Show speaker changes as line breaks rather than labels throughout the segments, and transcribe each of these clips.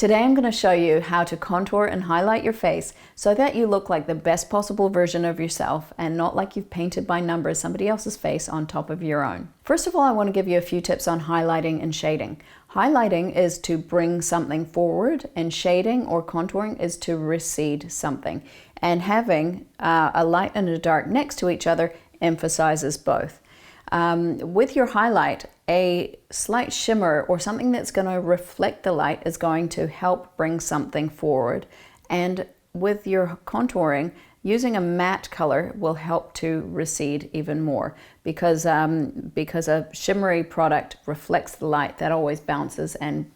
Today I'm going to show you how to contour and highlight your face so that you look like the best possible version of yourself and not like you've painted by numbers somebody else's face on top of your own. First of all, I want to give you a few tips on highlighting and shading. Highlighting is to bring something forward, and shading or contouring is to recede something. And having a light and a dark next to each other emphasizes both. With your highlight, a slight shimmer or something that's going to reflect the light is going to help bring something forward. And with your contouring, using a matte color will help to recede even more because a shimmery product reflects the light that always bounces and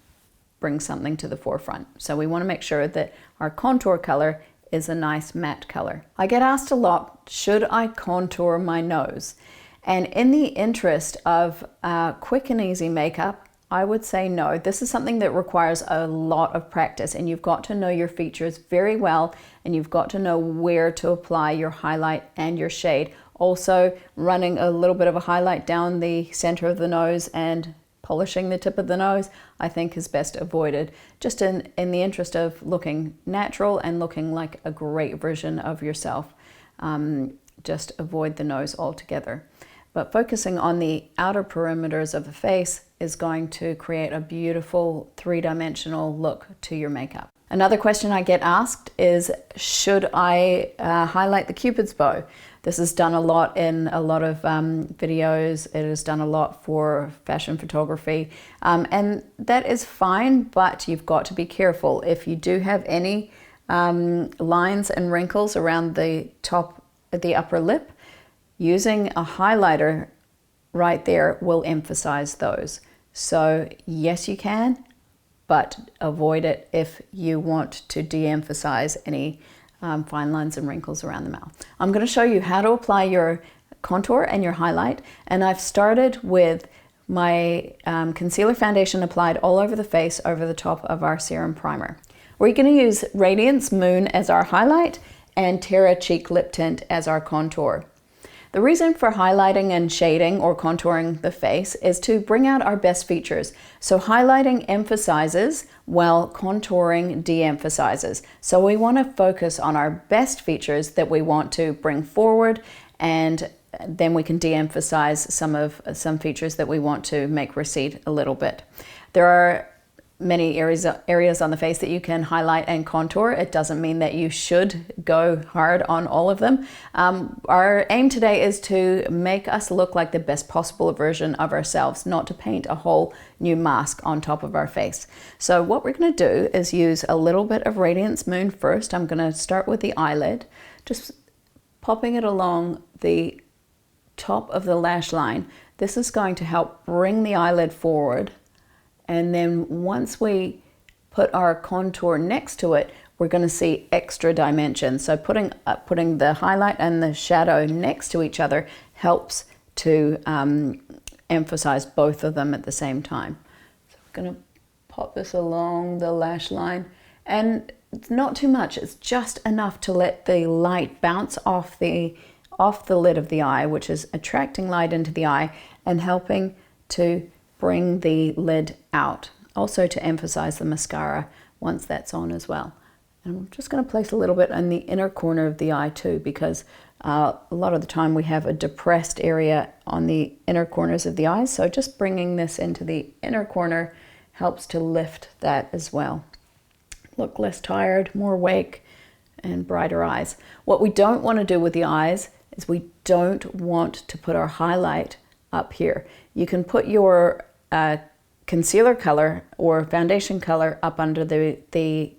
brings something to the forefront. So we want to make sure that our contour color is a nice matte color. I get asked a lot, should I contour my nose? And in the interest of quick and easy makeup, I would say no. This is something that requires a lot of practice, and you've got to know your features very well, and you've got to know where to apply your highlight and your shade. Also, running a little bit of a highlight down the center of the nose and polishing the tip of the nose, I think is best avoided, just in the interest of looking natural and looking like a great version of yourself. Just avoid the nose altogether. But focusing on the outer perimeters of the face is going to create a beautiful three-dimensional look to your makeup. Another question I get asked is, should I highlight the Cupid's bow? This is done a lot in a lot of videos. It is done a lot for fashion photography. And that is fine, but you've got to be careful. If you do have any lines and wrinkles around the top of the upper lip, using a highlighter right there will emphasize those. So yes, you can, but avoid it if you want to de-emphasize any fine lines and wrinkles around the mouth. I'm going to show you how to apply your contour and your highlight, and I've started with my concealer foundation applied all over the face over the top of our serum primer. We're going to use Radiance Moon as our highlight and Terra Cheek Lip Tint as our contour. The reason for highlighting and shading or contouring the face is to bring out our best features. So highlighting emphasizes while contouring de-emphasizes. So we want to focus on our best features that we want to bring forward, and then we can de-emphasize some features that we want to make recede a little bit. There are many areas on the face that you can highlight and contour. It doesn't mean that you should go hard on all of them. Our aim today is to make us look like the best possible version of ourselves, not to paint a whole new mask on top of our face. So what we're going to do is use a little bit of Radiance Moon first. I'm going to start with the eyelid, just popping it along the top of the lash line. This is going to help bring the eyelid forward. And then once we put our contour next to it, we're going to see extra dimension. So putting the highlight and the shadow next to each other helps to emphasize both of them at the same time. So we're going to pop this along the lash line, and it's not too much. It's just enough to let the light bounce off the lid of the eye, which is attracting light into the eye and helping to bring the lid out. Also to emphasize the mascara once that's on as well. And I'm just going to place a little bit in the inner corner of the eye too, because a lot of the time we have a depressed area on the inner corners of the eyes. So just bringing this into the inner corner helps to lift that as well. Look less tired, more awake, and brighter eyes. What we don't want to do with the eyes is we don't want to put our highlight up here. You can put your concealer color or foundation color up under the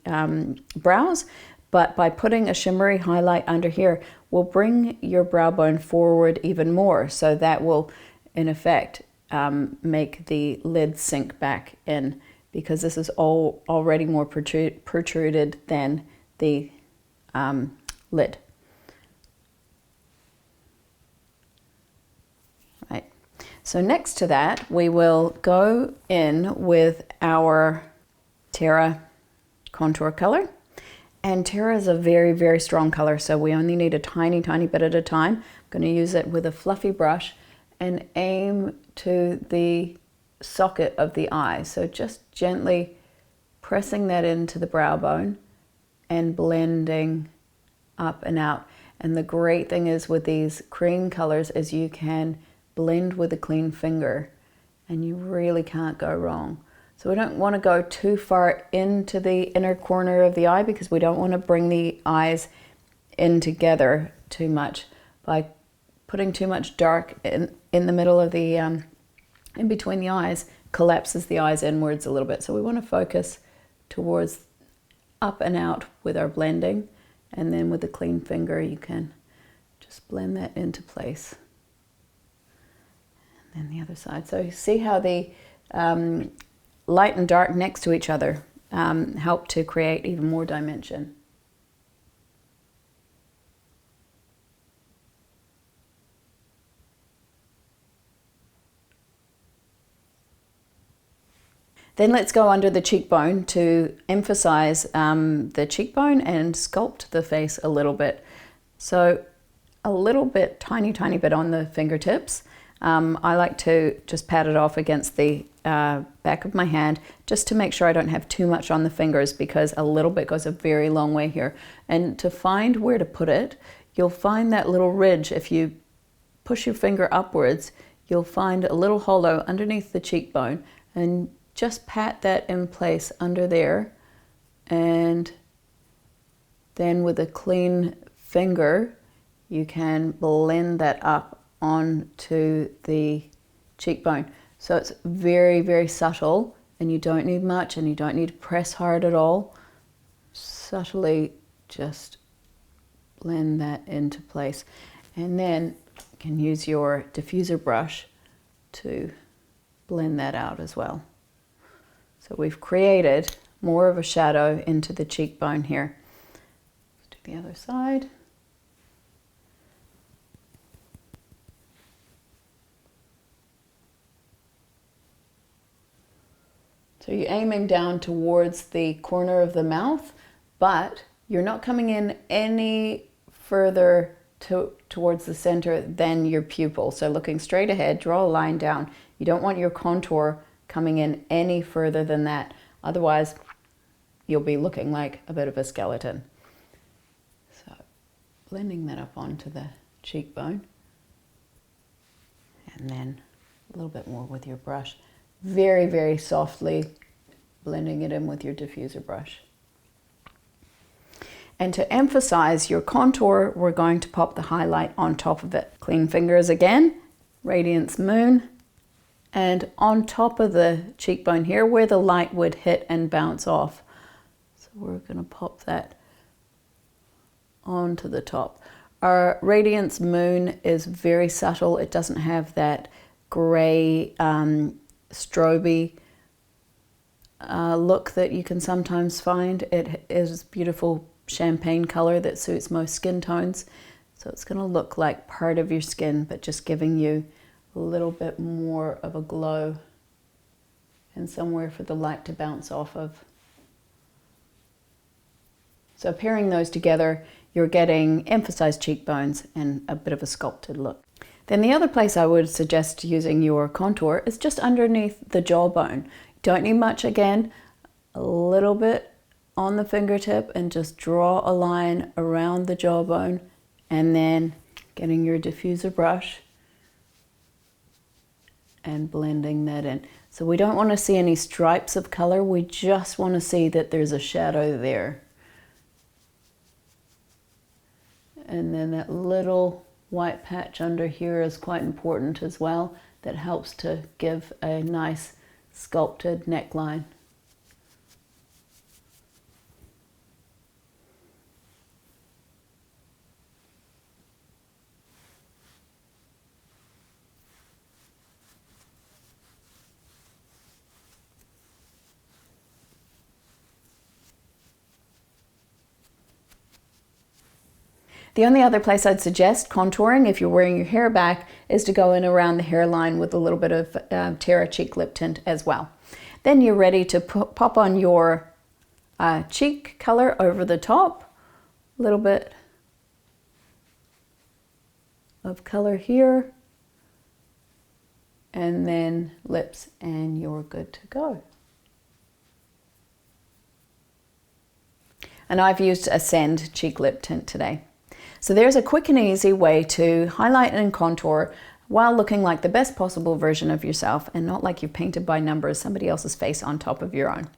brows, but by putting a shimmery highlight under here will bring your brow bone forward even more. So that will, in effect, make the lid sink back in, because this is already more protruded than the lid. So next to that, we will go in with our Terra Contour color. And Terra is a very, very strong color, so we only need a tiny, tiny bit at a time. I'm going to use it with a fluffy brush and aim to the socket of the eye. So just gently pressing that into the brow bone and blending up and out. And the great thing is with these cream colors is you can blend with a clean finger and you really can't go wrong. So we don't want to go too far into the inner corner of the eye because we don't want to bring the eyes in together too much. By putting too much dark in the middle of the, in between the eyes, collapses the eyes inwards a little bit. So we want to focus towards up and out with our blending, and then with a clean finger you can just blend that into place. And then the other side. So you see how the light and dark next to each other help to create even more dimension. Then let's go under the cheekbone to emphasize the cheekbone and sculpt the face a little bit. So a little bit, tiny bit on the fingertips. I like to just pat it off against the back of my hand just to make sure I don't have too much on the fingers, because a little bit goes a very long way here. And to find where to put it, you'll find that little ridge. If you push your finger upwards, you'll find a little hollow underneath the cheekbone, and just pat that in place under there, and then with a clean finger you can blend that up onto the cheekbone. So it's very subtle, and you don't need much, and you don't need to press hard at all. Subtly just blend that into place, and then you can use your diffuser brush to blend that out as well. So we've created more of a shadow into the cheekbone here. Let's do the other side. So you're aiming down towards the corner of the mouth, but you're not coming in any further towards the center than your pupil. So looking straight ahead, draw a line down. You don't want your contour coming in any further than that. Otherwise, you'll be looking like a bit of a skeleton. So blending that up onto the cheekbone. And then a little bit more with your brush. Very softly blending it in with your diffuser brush. And to emphasize your contour, we're going to pop the highlight on top of it. Clean fingers again, Radiance Moon, and on top of the cheekbone here where the light would hit and bounce off. So we're going to pop that onto the top. Our Radiance Moon is very subtle. It doesn't have that grey stroby look that you can sometimes find. It is beautiful champagne color that suits most skin tones. So it's going to look like part of your skin, but just giving you a little bit more of a glow and somewhere for the light to bounce off of. So pairing those together, you're getting emphasized cheekbones and a bit of a sculpted look. Then the other place I would suggest using your contour is just underneath the jawbone. Don't need much again, a little bit on the fingertip, and just draw a line around the jawbone, and then getting your diffuser brush and blending that in. So we don't want to see any stripes of color, we just want to see that there's a shadow there. And then that little white patch under here is quite important as well. That helps to give a nice sculpted neckline. The only other place I'd suggest contouring if you're wearing your hair back is to go in around the hairline with a little bit of Terra cheek lip tint as well. Then you're ready to pop on your cheek color over the top, a little bit of color here, and then lips, and you're good to go. and I've used a Send Cheek Lip Tint today. So there's a quick and easy way to highlight and contour while looking like the best possible version of yourself and not like you've painted by numbers somebody else's face on top of your own.